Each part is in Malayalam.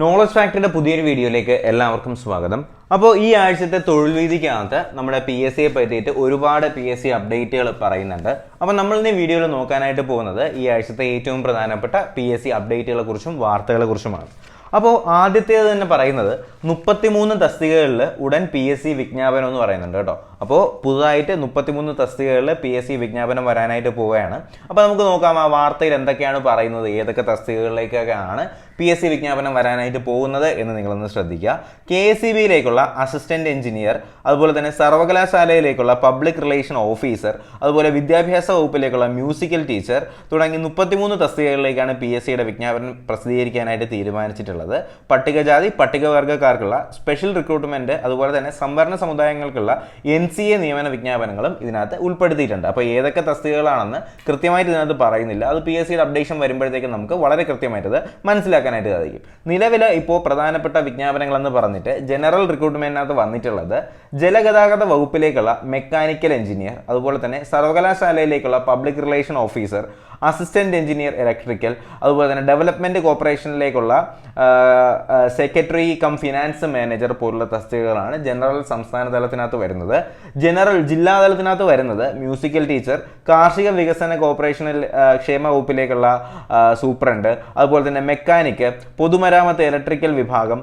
നോളജ് ഫാക്ടറിയുടെ പുതിയൊരു വീഡിയോയിലേക്ക് എല്ലാവർക്കും സ്വാഗതം. അപ്പോൾ ഈ ആഴ്ചത്തെ തൊഴിൽ വീതിക്കകത്ത് നമ്മുടെ പി എസ് സിയെ പറ്റിയിട്ട് ഒരുപാട് പി എസ് സി അപ്ഡേറ്റുകൾ പറയുന്നുണ്ട്. അപ്പോൾ നമ്മൾ ഇന്ന് വീഡിയോയിൽ നോക്കാനായിട്ട് പോകുന്നത് ഈ ആഴ്ചത്തെ ഏറ്റവും പ്രധാനപ്പെട്ട പി എസ് സി അപ്ഡേറ്റുകളെ കുറിച്ചും വാർത്തകളെ കുറിച്ചുമാണ്. അപ്പോൾ ആദ്യത്തേത് തന്നെ പറയുന്നത് 33 തസ്തികകളിൽ ഉടൻ പി എസ് സി വിജ്ഞാപനം എന്ന് പറയുന്നുണ്ട് കേട്ടോ. അപ്പോൾ പുതുതായിട്ട് 33 തസ്തികകളിൽ പി എസ് സി വിജ്ഞാപനം വരാനായിട്ട് പോവുകയാണ്. അപ്പോൾ നമുക്ക് നോക്കാം ആ വാർത്തയിൽ എന്തൊക്കെയാണ് പറയുന്നത്, ഏതൊക്കെ തസ്തികകളിലേക്കൊക്കെയാണ് പി എസ് സി വിജ്ഞാപനം വരാനായിട്ട് പോകുന്നത് എന്ന് നിങ്ങളൊന്ന് ശ്രദ്ധിക്കുക. KSEBയിലേക്കുള്ള അസിസ്റ്റന്റ് എഞ്ചിനീയർ, അതുപോലെ തന്നെ സർവകലാശാലയിലേക്കുള്ള പബ്ലിക് റിലേഷൻ ഓഫീസർ, അതുപോലെ വിദ്യാഭ്യാസ വകുപ്പിലേക്കുള്ള മ്യൂസിക്കൽ ടീച്ചർ തുടങ്ങി 33 തസ്തികകളിലേക്കാണ് പി എസ് സിയുടെ വിജ്ഞാപനം പ്രസിദ്ധീകരിക്കാനായിട്ട് തീരുമാനിച്ചിട്ടുള്ളത്. പട്ടികജാതി പട്ടികവർഗ്ഗക്കാർക്കുള്ള സ്പെഷ്യൽ റിക്രൂട്ട്മെന്റ്, അതുപോലെ തന്നെ സംവരണ സമുദായങ്ങൾക്കുള്ള NCA നിയമന വിജ്ഞാപനങ്ങളും ഇതിനകത്ത് ഉൾപ്പെടുത്തിയിട്ടുണ്ട്. അപ്പോൾ ഏതൊക്കെ തസ്തികകളാണെന്ന് കൃത്യമായിട്ട് ഇതിനകത്ത് പറയുന്നില്ല. അത് പി എസ് സിയുടെ അപ്ഡേഷൻ വരുമ്പോഴത്തേക്കും നമുക്ക് വളരെ കൃത്യമായിട്ട് അത് മനസ്സിലാക്കാനായിട്ട് സാധിക്കും. നിലവിൽ ഇപ്പോൾ പ്രധാനപ്പെട്ട വിജ്ഞാപനങ്ങളെന്ന് പറഞ്ഞിട്ട് ജനറൽ റിക്രൂട്ട്മെന്റിനകത്ത് വന്നിട്ടുള്ളത് ജലഗതാഗത വകുപ്പിലേക്കുള്ള മെക്കാനിക്കൽ എഞ്ചിനീയർ, അതുപോലെ തന്നെ സർവകലാശാലയിലേക്കുള്ള public relation officer, assistant engineer electrical, അതുപോലെ തന്നെ ഡെവലപ്മെന്റ് കോർപ്പറേഷനിലേക്കുള്ള സെക്രട്ടറി കം ഫിനാൻസ് മാനേജർ പോലുള്ള തസ്തികകളാണ് ജനറൽ സംസ്ഥാന തലത്തിനകത്ത് വരുന്നത്. ജനറൽ ജില്ലാ തലത്തിനകത്ത് വരുന്നത് മ്യൂസിക്കൽ ടീച്ചർ, കാർഷിക വികസന കോർപ്പറേഷനിൽ ക്ഷേമ വകുപ്പിലേക്കുള്ള സൂപ്രണ്ട്, അതുപോലെ തന്നെ മെക്കാനിക്, പൊതുമരാമത്ത് ഇലക്ട്രിക്കൽ വിഭാഗം,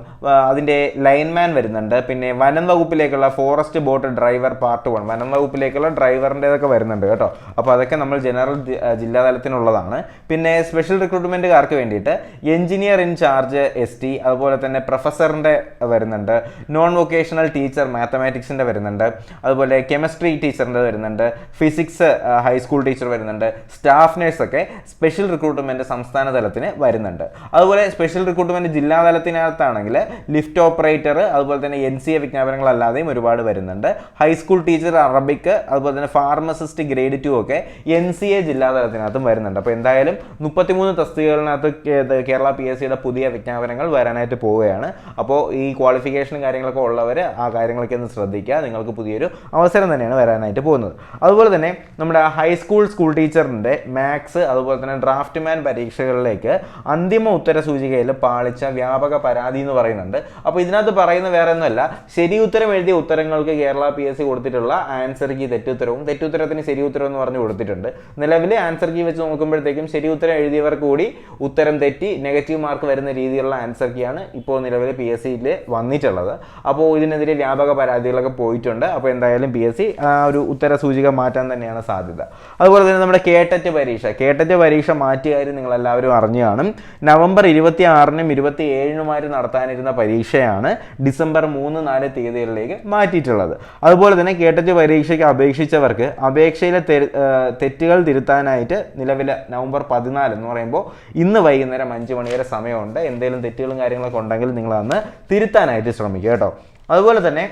അതിൻ്റെ ലൈൻമാൻ വരുന്നുണ്ട്. പിന്നെ വനം വകുപ്പിലേക്കുള്ള ഫോറസ്റ്റ് ബോട്ട് ഡ്രൈവർ പാർട്ട് 1, വനം വകുപ്പിലേക്കുള്ള ഡ്രൈവറിൻ്റെതൊക്കെ വരുന്നുണ്ട് കേട്ടോ. അപ്പോൾ അതൊക്കെ നമ്മൾ ജനറൽ ജില്ലാ തലത്തിനുള്ളതാണ്. പിന്നെ സ്പെഷ്യൽ റിക്രൂട്ട്മെൻറ്റുകാർക്ക് വേണ്ടിയിട്ട് എഞ്ചിനീയർ ഇൻ ചാർജ് ST, അതുപോലെ തന്നെ പ്രൊഫസറിൻ്റെ വരുന്നുണ്ട്, നോൺ വൊക്കേഷണൽ ടീച്ചർ മാത്തമാറ്റിക്സിൻ്റെ വരുന്നുണ്ട്, അതുപോലെ കെമിസ്ട്രി ടീച്ചറിൻ്റെ വരുന്നുണ്ട്, ഫിസിക്സ് ഹൈസ്കൂൾ ടീച്ചർ വരുന്നുണ്ട്, സ്റ്റാഫ് നേഴ്സൊക്കെ സ്പെഷ്യൽ റിക്രൂട്ട്മെൻറ്റ് സംസ്ഥാന തലത്തിന് വരുന്നുണ്ട്. അതുപോലെ സ്പെഷ്യൽ റിക്രൂട്ട്മെൻറ്റ് ജില്ലാ തലത്തിനകത്താണെങ്കിൽ ലിഫ്റ്റ് ഓപ്പറേറ്റർ, അതുപോലെ തന്നെ NCA വിജ്ഞാപനങ്ങളല്ലാതെയും ഒരുപാട് വരുന്നുണ്ട്. ഹൈസ്കൂൾ ടീച്ചർ അറബിക്, അതുപോലെ തന്നെ ഫാർമസിസ്റ്റ് ഗ്രേഡ് 2 ഒക്കെ NCA ജില്ലാ തലത്തിനകത്തും വരുന്നുണ്ട്. അപ്പോൾ എന്തായാലും 33 തസ്തികകളിനകത്ത് കേരള പി എസ് സിയുടെ പുതിയ വിജ്ഞാപനങ്ങൾ വരാനായിട്ട് പോവുകയാണ്. അപ്പോൾ ഈ ക്വാളിഫിക്കേഷനും കാര്യങ്ങളൊക്കെ ഉള്ളവർ ആ കാര്യങ്ങളൊക്കെ ഒന്ന് ശ്രദ്ധിക്കുക. നിങ്ങൾക്ക് പുതിയൊരു അവസരം തന്നെയാണ് വരാനായിട്ട് പോകുന്നത്. അതുപോലെ തന്നെ നമ്മുടെ ഹൈസ്കൂൾ സ്കൂൾ ടീച്ചറിൻ്റെ മാത്സ്, അതുപോലെ തന്നെ ഡ്രാഫ്റ്റ്മാൻ പരീക്ഷകളിലേക്ക് അന്തിമ ഉത്തര സൂചികയിൽ പാളിച്ച വ്യാപക പരാതി എന്ന് പറയുന്നുണ്ട്. അപ്പോൾ ഇതിനകത്ത് പറയുന്ന വേറെ ഒന്നുമല്ല, ശരി ഉത്തരം എഴുതിയ ഉത്തരങ്ങൾക്ക് കേരള പി എസ് സി കൊടുത്തിട്ടുള്ള ആൻസർ കീ തെറ്റുത്തരവും തെറ്റുത്തരത്തിന് ശരി ഉത്തരം എന്ന് പറഞ്ഞു കൊടുത്തിട്ടുണ്ട്. നിലവിൽ ആൻസർ കീ വെച്ച് നോക്കുമ്പോഴത്തേക്കും ശരി ഉത്തരം എഴുതിയവർക്ക് കൂടി ഉത്തരം തെറ്റി നെഗറ്റീവ് മാർക്ക് വരുന്ന രീതിയിലുള്ള ആൻസർ കീയാണ് ഇപ്പോൾ നിലവിൽ പി എസ് സിയിൽ വന്നിട്ടുള്ളത്. അപ്പോൾ ഇതിനെതിരെ വ്യാപക പരാതികളൊക്കെ പോയിട്ടുണ്ട്. അപ്പോൾ എന്തായാലും പി എസ് സി ഒരു ഉത്തര സൂചിക മാറ്റാൻ തന്നെയാണ് സാധ്യത. അതുപോലെ തന്നെ നമ്മുടെ കേട്ടറ്റ് പരീക്ഷ മാറ്റിയ കാര്യം നിങ്ങളെല്ലാവരും അറിഞ്ഞു കാണും. നവംബർ 26-നും 27-നുമായിട്ട് നടത്താനിരുന്ന പരീക്ഷയാണ് ഡിസംബർ 3-4 തീയതികളിലേക്ക് മാറ്റിയിട്ടുള്ളത്. അതുപോലെ തന്നെ കേട്ടറ്റ് പരീക്ഷയ്ക്ക് അപേക്ഷിച്ചവർക്ക് അപേക്ഷയിലെ തെറ്റുകൾ തിരുത്താനായിട്ട് നിലവിൽ നവംബർ 14 എന്ന് പറയുമ്പോൾ ഇന്ന് വൈകുന്നേരം 5 മണി വരെ സമയമുണ്ട്. എന്തെങ്കിലും തെറ്റുകളും കാര്യങ്ങളൊക്കെ ഉണ്ടെങ്കിൽ നിങ്ങൾ അന്ന് തിരുത്താനായിട്ട് ശ്രമിക്കുക കേട്ടോ. അതുപോലെ തന്നെ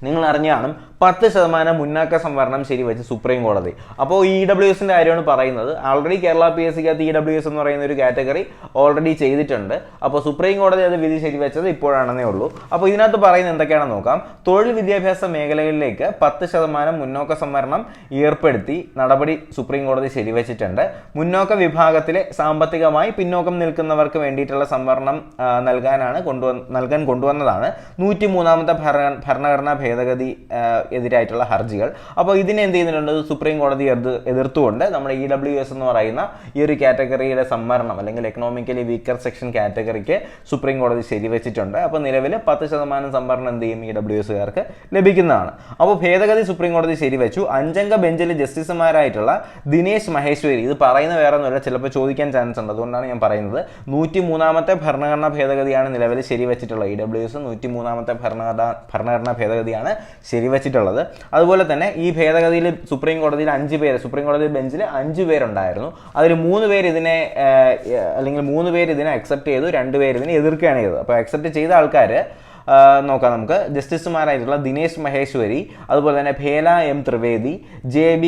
നിങ്ങൾ അറിഞ്ഞു കാണും 10% മുന്നാക്ക സംവരണം ശരിവെച്ച് സുപ്രീം കോടതി. അപ്പോൾ EWSന്റെ കാര്യമാണ് പറയുന്നത്. ആൾറെഡി കേരള പി എസ് സിക്കകത്ത് EWS എന്ന് പറയുന്ന ഒരു കാറ്റഗറി ഓൾറെഡി ചെയ്തിട്ടുണ്ട്. അപ്പോൾ സുപ്രീം കോടതി അത് വിധി ശരിവെച്ചത് ഇപ്പോഴാണെന്നേ ഉള്ളൂ. അപ്പോൾ ഇതിനകത്ത് പറയുന്നത് എന്തൊക്കെയാണെന്ന് നോക്കാം. തൊഴിൽ വിദ്യാഭ്യാസ മേഖലകളിലേക്ക് 10% മുന്നോക്ക സംവരണം ഏർപ്പെടുത്തി നടപടി സുപ്രീം കോടതി ശരിവെച്ചിട്ടുണ്ട്. മുന്നോക്ക വിഭാഗത്തിലെ സാമ്പത്തികമായി പിന്നോക്കം നിൽക്കുന്നവർക്ക് വേണ്ടിയിട്ടുള്ള സംവരണം നൽകാൻ കൊണ്ടുവന്നതാണ് 103ാമത്തെ ഭരണഘടനാ ഭേദഗതി എതിരായിട്ടുള്ള ഹർജികൾ. അപ്പോൾ ഇതിനെ എന്ത് ചെയ്യുന്നുണ്ട്, സുപ്രീം കോടതി എതിർത്തുകൊണ്ട് നമ്മുടെ EWS എന്ന് പറയുന്ന ഈ ഒരു കാറ്റഗറിയുടെ സംവരണം അല്ലെങ്കിൽ എക്കണോമിക്കലി വീക്കർ സെക്ഷൻ കാറ്റഗറിക്ക് സുപ്രീം കോടതി ശരിവെച്ചിട്ടുണ്ട്. അപ്പോൾ നിലവിൽ 10% സംവരണം എന്ത് ചെയ്യും, EWSകാർക്ക് ലഭിക്കുന്നതാണ്. അപ്പോൾ ഭേദഗതി സുപ്രീം കോടതി ശരിവെച്ചു. 5-അംഗ ബെഞ്ചിൽ ജസ്റ്റിസുമാരായിട്ടുള്ള ദിനേശ് മഹേശ്വരി, ഇത് പറയുന്ന വേറെ ഒന്നുമില്ല, ചിലപ്പോൾ ചോദിക്കാൻ ചാൻസ് ഉണ്ട്, അതുകൊണ്ടാണ് ഞാൻ പറയുന്നത്. 103ാമത്തെ ഭരണഘടനാ ഭേദഗതിയാണ് നിലവിൽ ശരിവെച്ചിട്ടുള്ളത്. EWS 103ാമത്തെ ഭരണഘടനാ ഭേദഗതിയാണ് ശരിവെച്ചിട്ടുള്ളത്. അതുപോലെ തന്നെ ഈ ഭേദഗതിയിൽ സുപ്രീം കോടതിയിൽ 5 പേര്, സുപ്രീം കോടതി ബെഞ്ചിൽ 5 പേരുണ്ടായിരുന്നു. അതിൽ 3 പേര് ഇതിനെ അക്സെപ്റ്റ് ചെയ്തു, 2 പേര് ഇതിനെ എതിർക്കുകയാണ് ചെയ്തത്. അപ്പോൾ അക്സെപ്റ്റ് ചെയ്ത ആൾക്കാർ നോക്കാം നമുക്ക്. ജസ്റ്റിസുമാരായിട്ടുള്ള ദിനേശ് മഹേശ്വരി, അതുപോലെ തന്നെ ഭേല എം ത്രിവേദി, JB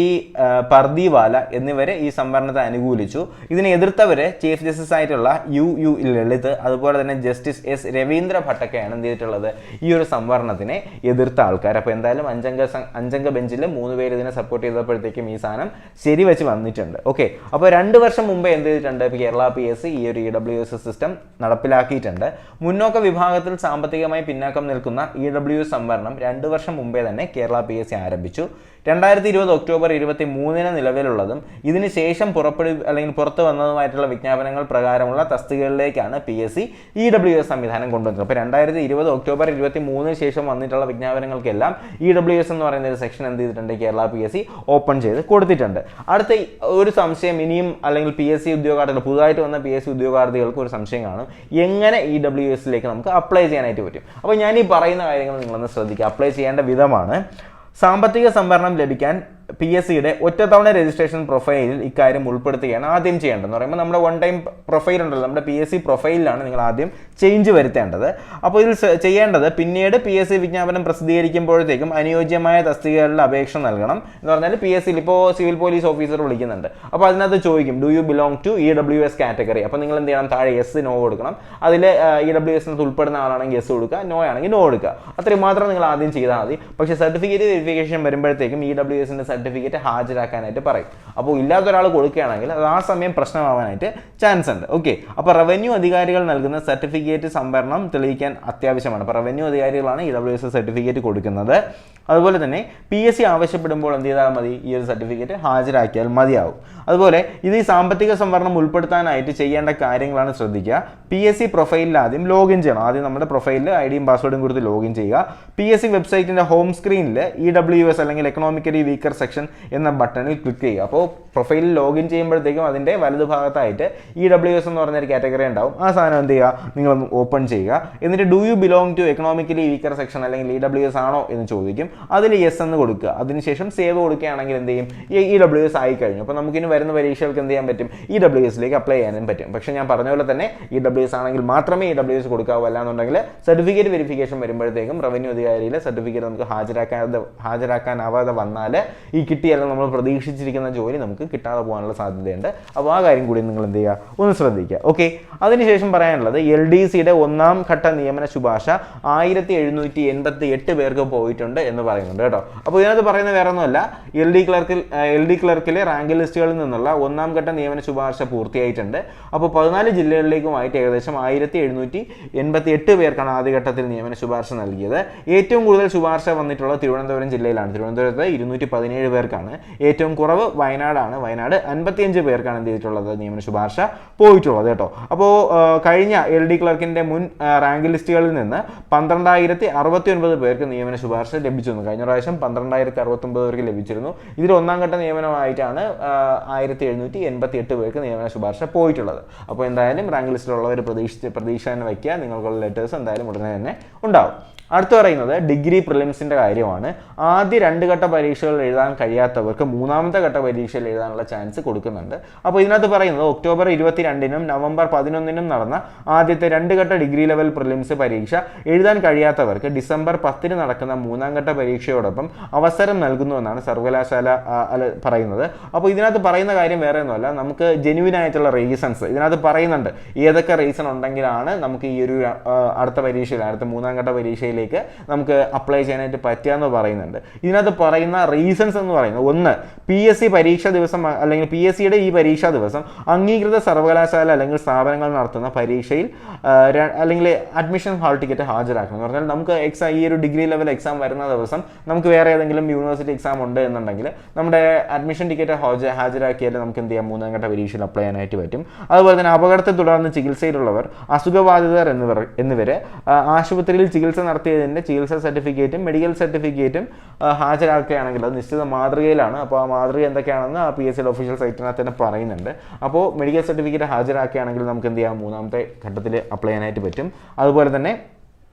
പർദിവാല എന്നിവരെ ഈ സംവരണത്തെ അനുകൂലിച്ചു. ഇതിനെ എതിർത്തവരെ ചീഫ് ജസ്റ്റിസ് ആയിട്ടുള്ള UU ലളിത്, അതുപോലെ തന്നെ ജസ്റ്റിസ് S രവീന്ദ്ര ഭട്ടൊക്കെയാണ് എന്ത് ചെയ്തിട്ടുള്ളത്, ഈ ഒരു സംവരണത്തിനെ എതിർത്ത ആൾക്കാർ. അപ്പോൾ എന്തായാലും അഞ്ചംഗ ബെഞ്ചിൽ 3 പേര് ഇതിനെ സപ്പോർട്ട് ചെയ്തപ്പോഴത്തേക്കും ഈ സാധനം ശരിവെച്ച് വന്നിട്ടുണ്ട്. ഓക്കെ, അപ്പോൾ 2 വർഷം മുമ്പേ എന്ത് ചെയ്തിട്ടുണ്ട്, കേരള PSC ഈ ഒരു EWS സിസ്റ്റം നടപ്പിലാക്കിയിട്ടുണ്ട്. മുന്നോക്ക വിഭാഗത്തിൽ സാമ്പത്തികമായി പിന്നാക്കം നിൽക്കുന്ന EWS സംവരണം 2 വർഷം മുമ്പേ തന്നെ കേരള PSC ആരംഭിച്ചു. 2020 ഒക്ടോബർ 23 നിലവിലുള്ളതും ഇതിന് ശേഷം പുറത്തു വന്നതുമായിട്ടുള്ള വിജ്ഞാപനങ്ങൾ പ്രകാരമുള്ള തസ്തികകളിലേക്കാണ് PSC EWS സംവിധാനം കൊണ്ടുവന്നത്. അപ്പോൾ 2020 ഒക്ടോബർ 23 ശേഷം വന്നിട്ടുള്ള വിജ്ഞാപനങ്ങൾക്കെല്ലാം EWS എന്ന് പറയുന്ന ഒരു സെക്ഷൻ എന്ത് ചെയ്തിട്ടുണ്ട്, കേരള PSC ഓപ്പൺ ചെയ്ത് കൊടുത്തിട്ടുണ്ട്. അടുത്ത ഒരു സംശയം ഇനിയും അല്ലെങ്കിൽ PSC ഉദ്യോഗാർത്ഥികൾ, പുതുതായിട്ട് വന്ന PSC ഉദ്യോഗാർത്ഥികൾക്ക് ഒരു സംശയം കാണും, എങ്ങനെ EWSലേക്ക് നമുക്ക് അപ്ലൈ ചെയ്യാനായിട്ട് പറ്റും. അപ്പോൾ ഞാൻ ഈ പറയുന്ന കാര്യങ്ങൾ നിങ്ങളൊന്ന് ശ്രദ്ധിക്കുക. അപ്ലൈ ചെയ്യേണ്ട വിധമാണ്: സാമ്പത്തിക സംവരണം ലഭിക്കാൻ PSCയുടെ ഒറ്റത്തവണ രജിസ്ട്രേഷൻ പ്രൊഫൈലിൽ ഇക്കാര്യം ഉൾപ്പെടുത്തുകയാണ് ആദ്യം ചെയ്യേണ്ടതെന്ന് പറയുമ്പോൾ നമ്മുടെ വൺ ടൈം പ്രൊഫൈൽ ഉണ്ടല്ലോ, നമ്മുടെ PSC പ്രൊഫൈലിലാണ് നിങ്ങൾ ആദ്യം ചേഞ്ച് വരുത്തേണ്ടത്. അപ്പോൾ ഇതിൽ ചെയ്യേണ്ടത്, പിന്നീട് PSC വിജ്ഞാപനം പ്രസിദ്ധീകരിക്കുമ്പോഴത്തേക്കും അനുയോജ്യമായ തസ്തികകളിൽ അപേക്ഷ നൽകണം എന്ന് പറഞ്ഞാൽ PSCയിൽ ഇപ്പോൾ സിവിൽ പോലീസ് ഓഫീസർ വിളിക്കുന്നുണ്ട്. അപ്പോൾ അതിനകത്ത് ചോദിക്കും do you belong to EWS category. അപ്പോൾ നിങ്ങൾ എന്ത് ചെയ്യണം, താഴെ യെസ് നോ കൊടുക്കണം. അതിൽ EWS ഉൾപ്പെടുന്ന ആളാണെങ്കിൽ യെസ് കൊടുക്കുക, നോ ആണെങ്കിൽ നോ കൊടുക്കുക. അത്രയും മാത്രം നിങ്ങൾ ആദ്യം ചെയ്താൽ മതി. പക്ഷേ സർട്ടിഫിക്കറ്റ് വെരിഫിക്കേഷൻ വരുമ്പോഴത്തേക്കും EWSന്റെ സർട്ടിഫിക്കറ്റ് ഹാജരാക്കാനായിട്ട് പറയും. അപ്പോൾ ഇല്ലാത്ത ഒരാൾ കൊടുക്കുകയാണെങ്കിൽ അത് ആ സമയം പ്രശ്നമാവാനായിട്ട് ചാൻസ് ഉണ്ട്. ഓക്കെ, അപ്പോൾ റവന്യൂ അധികാരികൾ നൽകുന്ന സർട്ടിഫിക്കറ്റ് സംവരണം തെളിയിക്കാൻ അത്യാവശ്യമാണ്. അപ്പോൾ റവന്യൂ അധികാരികളാണ് EWS സർട്ടിഫിക്കറ്റ് കൊടുക്കുന്നത്. അതുപോലെ തന്നെ PSC ആവശ്യപ്പെടുമ്പോൾ എന്ത് ചെയ്താൽ മതി, ഈ ഒരു സർട്ടിഫിക്കറ്റ് ഹാജരാക്കിയാൽ മതിയാവും. അതുപോലെ ഇത് ഈ സാമ്പത്തിക സംവരണം ഉൾപ്പെടുത്താനായിട്ട് ചെയ്യേണ്ട കാര്യങ്ങളാണ് ശ്രദ്ധിക്കുക. PSC പ്രൊഫൈലിൽ ആദ്യം ലോഗിൻ ചെയ്യണം. ആദ്യം നമ്മുടെ പ്രൊഫൈലിൽ IDയും പാസ്വേഡും കൊടുത്ത് ലോഗിൻ ചെയ്യുക. PSC വെബ്സൈറ്റിൻ്റെ ഹോം സ്ക്രീനിൽ EWS അല്ലെങ്കിൽ എക്കണോമിക്കലി വീക്കർ സെക്ഷൻ എന്ന ബട്ടണിൽ ക്ലിക്ക് ചെയ്യുക. അപ്പോൾ പ്രൊഫൈലിൽ ലോഗിൻ ചെയ്യുമ്പോഴത്തേക്കും അതിൻ്റെ വലതുഭാഗത്തായിട്ട് EWS എന്ന് പറഞ്ഞൊരു കാറ്റഗറി ഉണ്ടാവും. ആ സാധനം എന്ത് ചെയ്യുക, നിങ്ങൾ ഓപ്പൺ ചെയ്യുക. എന്നിട്ട് do you belong to economically weaker section അല്ലെങ്കിൽ EWS ആണോ എന്ന് ചോദിക്കും. അതിൽ യെസ് എന്ന് കൊടുക്കുക. അതിനുശേഷം സേവ് കൊടുക്കുകയാണെങ്കിൽ എന്ത് ചെയ്യും, EWS ആയി കഴിഞ്ഞു. അപ്പോൾ നമുക്കിനി വരുന്ന പരീക്ഷകൾക്ക് എന്ത് ചെയ്യാൻ പറ്റും, EWSലേക്ക് അപ്ലൈ ചെയ്യാനും പറ്റും. പക്ഷേ ഞാൻ പറഞ്ഞ പോലെ തന്നെ EWS ആണെങ്കിൽ മാത്രമേ EWS കൊടുക്കാവൂ. അല്ലാന്നുണ്ടെങ്കിൽ സർട്ടിഫിക്കറ്റ് വെരിഫിക്കേഷൻ വരുമ്പോഴത്തേക്കും റവന്യൂ അധികാരിയിലെ സർട്ടിഫിക്കറ്റ് നമുക്ക് ഹാജരാക്കാനാവാതെ വന്നാൽ ഈ കിട്ടിയാലും നമ്മൾ പ്രതീക്ഷിച്ചിരിക്കുന്ന ജോലി നമുക്ക് കിട്ടാതെ പോകാനുള്ള സാധ്യതയുണ്ട്. അപ്പോൾ ആ കാര്യം കൂടി നിങ്ങൾ എന്ത് ചെയ്യുക, ഒന്ന് ശ്രദ്ധിക്കുക. ഓക്കെ, അതിനുശേഷം പറയാനുള്ളത് LDCയുടെ 1ാം ഘട്ട നിയമന ശുപാർശ 1788 പേർക്ക് പോയിട്ടുണ്ട് എന്ന് പറയുന്നുണ്ട് കേട്ടോ. അപ്പോൾ ഇതിനകത്ത് പറയുന്ന വേറെ ഒന്നുമല്ല, LD ക്ലർക്കിലെ റാങ്ക് ലിസ്റ്റുകളിൽ നിന്നുള്ള 1ാം ഘട്ട നിയമന ശുപാർശ പൂർത്തിയായിട്ടുണ്ട്. അപ്പോൾ 14 ജില്ലകളിലേക്കുമായിട്ട് ഏകദേശം 1788 പേർക്കാണ് ആദ്യഘട്ടത്തിൽ നിയമന ശുപാർശ നൽകിയത്. ഏറ്റവും കൂടുതൽ ശുപാർശ വന്നിട്ടുള്ളത് തിരുവനന്തപുരം ജില്ലയിലാണ്. തിരുവനന്തപുരത്ത് 217 പേർക്കാണ്. ഏറ്റവും കുറവ് വയനാടാണ്. വയനാട് 55 പേർക്കാണ് എന്ത് ചെയ്തിട്ടുള്ളത്, നിയമന ശുപാർശ പോയിട്ടുള്ളത് കേട്ടോ. അപ്പോൾ കഴിഞ്ഞ LD ക്ലർക്കിൻ്റെ മുൻ റാങ്ക് ലിസ്റ്റുകളിൽ നിന്ന് 12,069 പേർക്ക് നിയമന ശുപാർശ ലഭിച്ചിരുന്നു. കഴിഞ്ഞ പ്രാവശ്യം 12,069 പേർക്ക് ലഭിച്ചിരുന്നു. ഇതിൽ 1ാം ഘട്ട നിയമനമായിട്ടാണ് 1788 പേർക്ക് നിയമന ശുപാർശ പോയിട്ടുള്ളത്. അപ്പോൾ എന്തായാലും റാങ്ക് ലിസ്റ്റിലുള്ളവർ പ്രതീക്ഷ തന്നെ വയ്ക്കുക. നിങ്ങൾക്കുള്ള ലെറ്റേഴ്സ് എന്തായാലും ഉടനെ തന്നെ ഉണ്ടാവും. അടുത്ത് പറയുന്നത് ഡിഗ്രി പ്രിലിംസിൻ്റെ കാര്യമാണ്. ആദ്യ 2 ഘട്ട പരീക്ഷകൾ എഴുതാൻ കഴിയാത്തവർക്ക് 3ാമത്തെ ഘട്ട പരീക്ഷയിൽ എഴുതാനുള്ള ചാൻസ് കൊടുക്കുന്നുണ്ട്. അപ്പോൾ ഇതിനകത്ത് പറയുന്നത് ഒക്ടോബർ 22 നവംബർ 11 നടന്ന ആദ്യത്തെ 2 ഘട്ട ഡിഗ്രി ലെവൽ പ്രിലിംസ് പരീക്ഷ എഴുതാൻ കഴിയാത്തവർക്ക് ഡിസംബർ 10 നടക്കുന്ന 3ാം ഘട്ട പരീക്ഷയോടൊപ്പം അവസരം നൽകുന്നുവെന്നാണ് സർവകലാശാല പറയുന്നത്. അപ്പോൾ ഇതിനകത്ത് പറയുന്ന കാര്യം വേറെ ഒന്നുമല്ല, നമുക്ക് ജെന്യുവിൻ ആയിട്ടുള്ള റീസൺസ് ഇതിനകത്ത് പറയുന്നുണ്ട്. ഏതൊക്കെ റീസൺ ഉണ്ടെങ്കിലാണ് നമുക്ക് ഈ ഒരു അടുത്ത 3ാം ഘട്ട പരീക്ഷയിൽ നമുക്ക് അപ്ലൈ ചെയ്യാനായിട്ട് പറ്റുകയെന്ന് പറയുന്നുണ്ട്. ഇതിനകത്ത് പറയുന്ന റീസൺസ് എന്ന് പറയുന്നത്, ഒന്ന്, PSC പരീക്ഷാ ദിവസം അല്ലെങ്കിൽ PSCയുടെ ഈ പരീക്ഷാ ദിവസം അംഗീകൃത സർവകലാശാല അല്ലെങ്കിൽ സ്ഥാപനങ്ങൾ നടത്തുന്ന പരീക്ഷയിൽ അല്ലെങ്കിൽ അഡ്മിഷൻ ഹാൾ ടിക്കറ്റ് ഹാജരാക്കണം എന്ന് പറഞ്ഞാൽ നമുക്ക് ഈ ഒരു ഡിഗ്രി ലെവൽ എക്സാം വരുന്ന ദിവസം നമുക്ക് വേറെ ഏതെങ്കിലും യൂണിവേഴ്സിറ്റി എക്സാം ഉണ്ട് എന്നുണ്ടെങ്കിൽ നമ്മുടെ അഡ്മിഷൻ ടിക്കറ്റ് ഹാജരാക്കിയാൽ നമുക്ക് എന്ത് ചെയ്യാം, 3ാം ഘട്ട പരീക്ഷയിൽ അപ്ലൈ ചെയ്യാനായിട്ട് പറ്റും. അതുപോലെ തന്നെ അപകടത്തെ തുടർന്ന് ചികിത്സയിലുള്ളവർ, അസുഖബാധിതർ എന്നിവർ ആശുപത്രിയിൽ ചികിത്സ നടത്തിയതിൻ്റെ ചികിത്സാ സർട്ടിഫിക്കറ്റും മെഡിക്കൽ സർട്ടിഫിക്കറ്റും ഹാജരാക്കുകയാണെങ്കിൽ അത് നിശ്ചിത മാതൃകയിലാണ്. അപ്പോൾ ആ മാതൃക എന്തൊക്കെയാണെന്ന് ആ PSCയുടെ ഒഫീഷ്യൽ സൈറ്റിനകത്ത് തന്നെ പറയുന്നുണ്ട്. അപ്പോൾ മെഡിക്കൽ സർട്ടിഫിക്കറ്റ് ഹാജരാക്കുകയാണെങ്കിൽ നമുക്ക് എന്ത് ചെയ്യാം, 3ാമത്തെ ഘട്ടത്തിൽ അപ്ലൈ ചെയ്യാനായിട്ട് പറ്റും. അതുപോലെ തന്നെ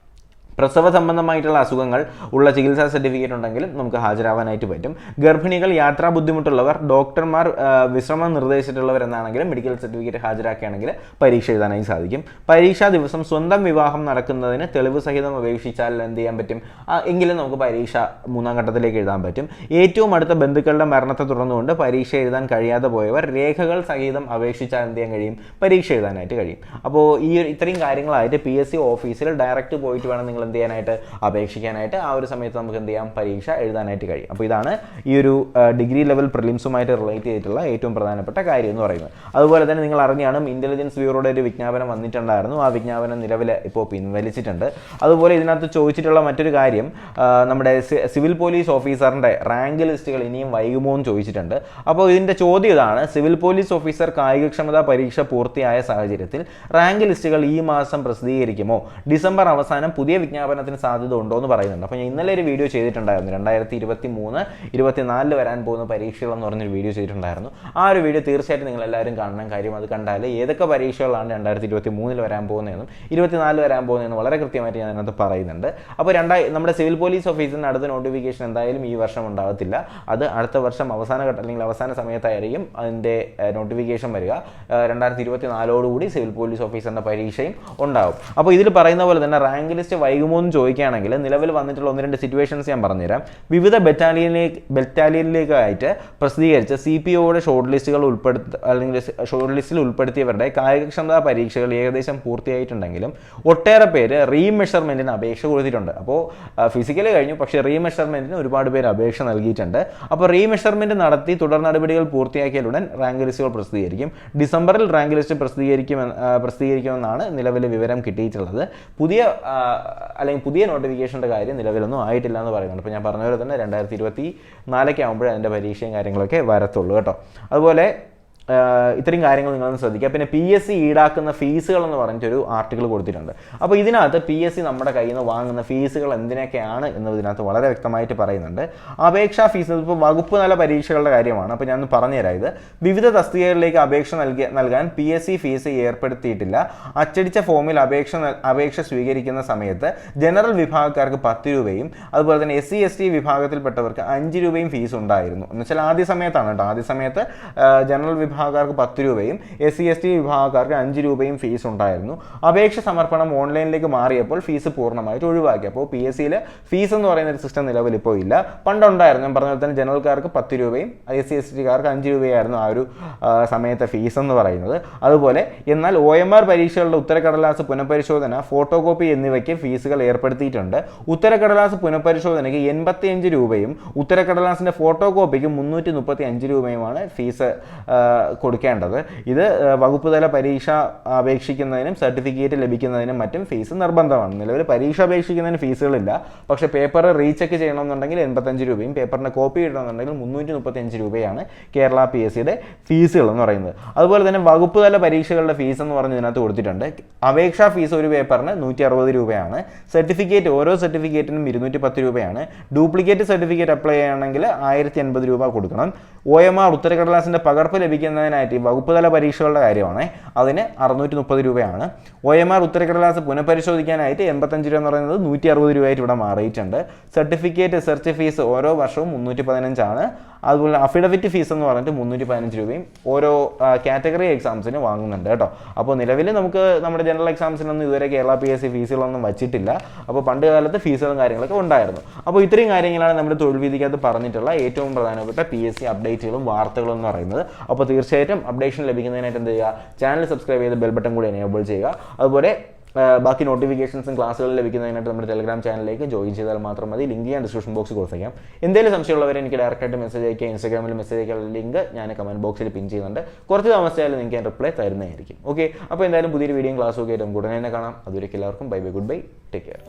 പ്രസവ സംബന്ധമായിട്ടുള്ള അസുഖങ്ങൾ ഉള്ള ചികിത്സാ സർട്ടിഫിക്കറ്റ് ഉണ്ടെങ്കിലും നമുക്ക് ഹാജരാവാനായിട്ട് പറ്റും. ഗർഭിണികൾ, യാത്രാ ബുദ്ധിമുട്ടുള്ളവർ, ഡോക്ടർമാർ വിശ്രമം നിർദ്ദേശിച്ചിട്ടുള്ളവർ എന്നാണെങ്കിലും മെഡിക്കൽ സർട്ടിഫിക്കറ്റ് ഹാജരാക്കുകയാണെങ്കിൽ പരീക്ഷ എഴുതാനായി സാധിക്കും. പരീക്ഷാ ദിവസം സ്വന്തം വിവാഹം നടക്കുന്നതിന് തെളിവ് സഹിതം അപേക്ഷിച്ചാൽ എന്ത് ചെയ്യാൻ പറ്റും? എങ്കിലും നമുക്ക് പരീക്ഷ 3ാം ഘട്ടത്തിലേക്ക് എഴുതാൻ പറ്റും. ഏറ്റവും അടുത്ത ബന്ധുക്കളുടെ മരണത്തെ തുടർന്നുകൊണ്ട് പരീക്ഷ എഴുതാൻ കഴിയാതെ പോയവർ രേഖകൾ സഹിതം അപേക്ഷിച്ചാൽ എന്ത് ചെയ്യാൻ കഴിയും? പരീക്ഷ എഴുതാനായിട്ട് കഴിയും. അപ്പോൾ ഇത്രയും കാര്യങ്ങളായിട്ട് PSC ഓഫീസിൽ ഡയറക്റ്റ് പോയിട്ട് വേണം നിങ്ങൾ എന്ത് ചെയ്യാനായിട്ട്? അപേക്ഷിക്കാനായിട്ട്. ആ ഒരു സമയത്ത് നമുക്ക് എന്ത് ചെയ്യാം? പരീക്ഷ എഴുതാനായിട്ട് കഴിയും. അപ്പോൾ ഇതാണ് ഈ ഒരു ഡിഗ്രി ലെവൽ പ്രിലിംസുമായിട്ട് റിലേറ്റ് ചെയ്തിട്ടുള്ള ഏറ്റവും പ്രധാനപ്പെട്ട കാര്യം എന്ന് പറയുന്നത്. അതുപോലെ തന്നെ നിങ്ങൾ അറിഞ്ഞാണ് ഇന്റലിജൻസ് ബ്യൂറോയുടെ ഒരു വിജ്ഞാപനം വന്നിട്ടുണ്ടായിരുന്നു. ആ വിജ്ഞാപനം നിലവിൽ ഇപ്പോൾ പിൻവലിച്ചിട്ടുണ്ട്. അതുപോലെ ഇതിനകത്ത് ചോദിച്ചിട്ടുള്ള മറ്റൊരു കാര്യം, നമ്മുടെ സിവിൽ പോലീസ് ഓഫീസറിൻ്റെ റാങ്ക് ലിസ്റ്റുകൾ ഇനിയും വൈകുമോ എന്ന് ചോദിച്ചിട്ടുണ്ട്. അപ്പോൾ ഇതിൻ്റെ ചോദ്യം ഇതാണ്: സിവിൽ പോലീസ് ഓഫീസർ കായികക്ഷമതാ പരീക്ഷ പൂർത്തിയായ സാഹചര്യത്തിൽ റാങ്ക് ലിസ്റ്റുകൾ ഈ മാസം പ്രസിദ്ധീകരിക്കുമോ? ഡിസംബർ അവസാനം പുതിയ വിജ്ഞാപനത്തിന് സാധ്യത ഉണ്ടോ എന്ന് പറയുന്നുണ്ട്. അപ്പോൾ ഞാൻ ഇന്നലെ ഒരു വീഡിയോ ചെയ്തിട്ടുണ്ടായിരുന്നു, 2023-24 വരാൻ പോകുന്ന പരീക്ഷകളെന്ന് പറഞ്ഞൊരു വീഡിയോ ചെയ്തിട്ടുണ്ടായിരുന്നു. ആ ഒരു വീഡിയോ തീർച്ചയായിട്ടും നിങ്ങൾ എല്ലാവരും കാണണം. കാര്യം അത് കണ്ടാൽ ഏതൊക്കെ പരീക്ഷകളാണ് 2023 വരാൻ പോകുന്നതെന്നും 24 വരാൻ പോകുന്നതെന്നും വളരെ കൃത്യമായിട്ട് ഞാൻ അതിനകത്ത് പറയുന്നുണ്ട്. അപ്പോൾ നമ്മുടെ സിവിൽ പോലീസ് ഓഫീസിന് അടുത്ത നോട്ടിഫിക്കേഷൻ എന്തായാലും ഈ വർഷം ഉണ്ടാകത്തില്ല. അത് അടുത്ത വർഷം അവസാന ഘട്ടം അല്ലെങ്കിൽ അവസാന സമയത്തായിരിക്കും അതിൻ്റെ നോട്ടിഫിക്കേഷൻ വരിക. 2024 സിവിൽ പോലീസ് ഓഫീസറിൻ്റെ പരീക്ഷയും ഉണ്ടാകും. അപ്പോൾ ഇതിൽ പറയുന്ന പോലെ തന്നെ റാങ്ക് ലിസ്റ്റ് വൈകുമോ എന്ന് ചോദിക്കുകയാണെങ്കിൽ നിലവിൽ വന്നിട്ടുള്ള 1-2 സിറ്റുവേഷൻസ് ഞാൻ പറഞ്ഞുതരാം. വിവിധ ബറ്റാലിയനിലേക്കായിട്ട് പ്രസിദ്ധീകരിച്ച CPOയുടെ ഷോർട്ട് ലിസ്റ്റുകൾ അല്ലെങ്കിൽ ഷോർട്ട് ലിസ്റ്റിൽ ഉൾപ്പെടുത്തിയവരുടെ കായികക്ഷമതാ പരീക്ഷകൾ ഏകദേശം പൂർത്തിയായിട്ടുണ്ടെങ്കിലും ഒട്ടേറെ പേര് റീമെഷർമെൻറ്റിന് അപേക്ഷ കൊടുത്തിട്ടുണ്ട്. അപ്പോൾ ഫിസിക്കലി കഴിഞ്ഞു, പക്ഷേ റീമെഷർമെൻറ്റിന് ഒരുപാട് പേര് അപേക്ഷ നൽകിയിട്ടുണ്ട്. അപ്പോൾ റീമെഷർമെൻറ്റ് നടത്തി തുടർ നടപടികൾ പൂർത്തിയാക്കിയാലുടൻ റാങ്ക് ലിസ്റ്റുകൾ പ്രസിദ്ധീകരിക്കും. ഡിസംബറിൽ റാങ്ക് ലിസ്റ്റ് പ്രസിദ്ധീകരിക്കുമെന്നാണ് നിലവിലെ വിവരം കിട്ടിയിട്ടുള്ളത്. പുതിയ നോട്ടിഫിക്കേഷൻ്റെ കാര്യം നിലവിലൊന്നും ആയിട്ടില്ല എന്ന് പറയുന്നുണ്ട്. അപ്പോൾ ഞാൻ പറഞ്ഞ പോലെ തന്നെ 2024 ആകുമ്പോഴേ അതിൻ്റെ പരീക്ഷയും കാര്യങ്ങളൊക്കെ വരത്തുള്ളൂ കേട്ടോ. അതുപോലെ ഇത്രയും കാര്യങ്ങൾ നിങ്ങളൊന്ന് ശ്രദ്ധിക്കുക. പിന്നെ PSC ഈടാക്കുന്ന ഫീസുകൾ എന്ന് പറഞ്ഞിട്ടൊരു ആർട്ടിക്കിൾ കൊടുത്തിട്ടുണ്ട്. അപ്പോൾ ഇതിനകത്ത് PSC നമ്മുടെ കയ്യിൽ നിന്ന് വാങ്ങുന്ന ഫീസുകൾ എന്തിനൊക്കെയാണ് എന്നത് ഇതിനകത്ത് വളരെ വ്യക്തമായിട്ട് പറയുന്നുണ്ട്. അപേക്ഷാ ഫീസ് ഇപ്പോൾ വകുപ്പ് തല പരീക്ഷകളുടെ കാര്യമാണ്. അപ്പോൾ ഞാൻ പറഞ്ഞുതരാം. ഇത് വിവിധ തസ്തികകളിലേക്ക് അപേക്ഷ നൽകാൻ PSC ഫീസ് ഏർപ്പെടുത്തിയിട്ടില്ല. അച്ചടിച്ച ഫോമിൽ അപേക്ഷ സ്വീകരിക്കുന്ന സമയത്ത് ജനറൽ വിഭാഗക്കാർക്ക് 10 രൂപയും അതുപോലെ തന്നെ SC ST വിഭാഗത്തിൽപ്പെട്ടവർക്ക് 5 രൂപയും ഫീസ് ഉണ്ടായിരുന്നു. എന്നുവെച്ചാൽ ആദ്യ സമയത്താണ് കേട്ടോ. ആദ്യ സമയത്ത് ജനറൽ വിഭാഗക്കാർക്ക് 10 രൂപയും SC ST വിഭാഗക്കാർക്ക് 5 രൂപയും ഫീസ് ഉണ്ടായിരുന്നു. അപേക്ഷ സമർപ്പണം ഓൺലൈനിലേക്ക് മാറിയപ്പോൾ ഫീസ് പൂർണ്ണമായിട്ട് ഒഴിവാക്കി. അപ്പോൾ PSCയിൽ ഫീസ് എന്ന് പറയുന്ന ഒരു സിസ്റ്റം നിലവിലിപ്പോൾ ഇല്ല. പണ്ടുണ്ടായിരുന്നു. ഞാൻ പറഞ്ഞ പോലെ തന്നെ ജനറൽക്കാർക്ക് 10 രൂപയും SC STക്കാർക്ക് 5 രൂപയായിരുന്നു ആ ഒരു സമയത്തെ ഫീസ് എന്ന് പറയുന്നത്. അതുപോലെ എന്നാൽ OMR പരീക്ഷകളുടെ ഉത്തരക്കടലാസ് പുനഃപരിശോധന, ഫോട്ടോകോപ്പി എന്നിവയ്ക്ക് ഫീസുകൾ ഏർപ്പെടുത്തിയിട്ടുണ്ട്. ഉത്തരക്കടലാസ് പുനഃപരിശോധനയ്ക്ക് 85 രൂപയും ഉത്തരക്കടലാസിൻ്റെ ഫോട്ടോകോപ്പിക്ക് 335 രൂപയുമാണ് ഫീസ് കൊടുക്കേണ്ടത്. ഇത് വകുപ്പ് തല പരീക്ഷ അപേക്ഷിക്കുന്നതിനും സർട്ടിഫിക്കറ്റ് ലഭിക്കുന്നതിനും മറ്റും ഫീസ് നിർബന്ധമാണ്. നിലവിൽ പരീക്ഷ അപേക്ഷിക്കുന്നതിന് ഫീസുകളില്ല. പക്ഷേ പേപ്പർ റീചെക്ക് ചെയ്യണമെന്നുണ്ടെങ്കിൽ 85 രൂപയും പേപ്പറിൻ്റെ കോപ്പി ഇടണമെന്നുണ്ടെങ്കിൽ 335 രൂപയാണ് കേരള PSCയുടെ ഫീസുകൾ എന്ന് പറയുന്നത്. അതുപോലെ തന്നെ വകുപ്പ് തല പരീക്ഷകളുടെ ഫീസ് എന്ന് പറഞ്ഞ് ഇതിനകത്ത് കൊടുത്തിട്ടുണ്ട്. അപേക്ഷാ ഫീസ് ഒരു പേപ്പറിന് 160 രൂപയാണ്. സർട്ടിഫിക്കറ്റ് ഓരോ സർട്ടിഫിക്കറ്റിനും 210 രൂപയാണ്. ഡ്യൂപ്ലിക്കേറ്റ് സർട്ടിഫിക്കറ്റ് അപ്ലൈ ചെയ്യണമെങ്കിൽ 1080 രൂപ കൊടുക്കണം. OMR ഉത്തരക്കടലാസിൻ്റെ പകർപ്പ് ലഭിക്കുന്നതിനായിട്ട് വകുപ്പ് തല പരീക്ഷകളുടെ കാര്യമാണ്, അതിന് 630 രൂപയാണ്. OMR ഉത്തരക്കടലാസ് പുനഃപരിശോധിക്കാനായിട്ട് 85 രൂപ എന്ന് പറയുന്നത് 160 രൂപയായിട്ട് ഇവിടെ മാറിയിട്ടുണ്ട്. സർട്ടിഫിക്കറ്റ് സെർച്ച് ഫീസ് ഓരോ വർഷവും 315 ആണ്. അതുപോലെ അഫിഡവിറ്റ് ഫീസ് എന്ന് പറഞ്ഞിട്ട് 315 രൂപയും ഓരോ കാറ്റഗറി എക്സാംസിന് വാങ്ങുന്നുണ്ട് കേട്ടോ. അപ്പോൾ നിലവിൽ നമുക്ക് നമ്മുടെ ജനറൽ എക്സാംസിനൊന്നും ഇതുവരെ കേരള PSC ഫീസുകളൊന്നും വച്ചിട്ടില്ല. അപ്പോൾ പണ്ട് കാലത്ത് ഫീസുകളും കാര്യങ്ങളൊക്കെ ഉണ്ടായിരുന്നു. അപ്പോൾ ഇത്രയും കാര്യങ്ങളാണ് നമ്മുടെ തൊഴിൽ വീതിക്കകത്ത് പറഞ്ഞിട്ടുള്ള ഏറ്റവും പ്രധാനപ്പെട്ട PSC അപ്ഡേറ്റുകളും വാർത്തകളും എന്ന് പറയുന്നത്. അപ്പോൾ തീർച്ചയായിട്ടും അപ്ഡേഷൻ ലഭിക്കുന്നതിനായിട്ട് എന്ത് ചെയ്യുക? ചാനൽ സബ്സ്ക്രൈബ് ചെയ്ത് ബെൽ ബട്ടൺ കൂടി എനേബിൾ ചെയ്യുക. അതുപോലെ ബാക്കി നോട്ടിഫിക്കേഷൻസും ക്ലാസ്സുകൾ ലഭിക്കുന്നതിനായിട്ട് നമ്മുടെ ടെലിഗ്രാം ചാനലിലേക്ക് ജോയിൻ ചെയ്താൽ മാത്രം മതി. ലിങ്ക് ഞാൻ ഡിസ്ക്രിപ്ഷൻ ബോക്സിൽ കൊടുത്തേക്കാം. എന്തെങ്കിലും സംശയമുള്ളവരെ എനിക്ക് ഡയറക്റ്റായിട്ട് മെസ്സേജ് അയക്കുക. ഇൻസ്റ്റാഗ്രാമിൽ മെസ്സേജ് അയക്കാനുള്ള ലിങ്ക് ഞാൻ കമൻറ്റ് ബോക്സിൽ പിൻ ചെയ്യുന്നുണ്ട്. കുറച്ച് താമസിച്ചാലും നിങ്ങൾക്ക് ഞാൻ റിപ്ലൈ തരുന്നതായിരിക്കും. ഓക്കെ, അപ്പോൾ എന്തായാലും പുതിയൊരു വീഡിയോയും ക്ലാസ്സും ഒക്കെ ആയിട്ട് നമുക്ക് ഉടനെ തന്നെ കാണാം. അതുവരേക്കും എല്ലാവർക്കും bye bye, good bye, take care.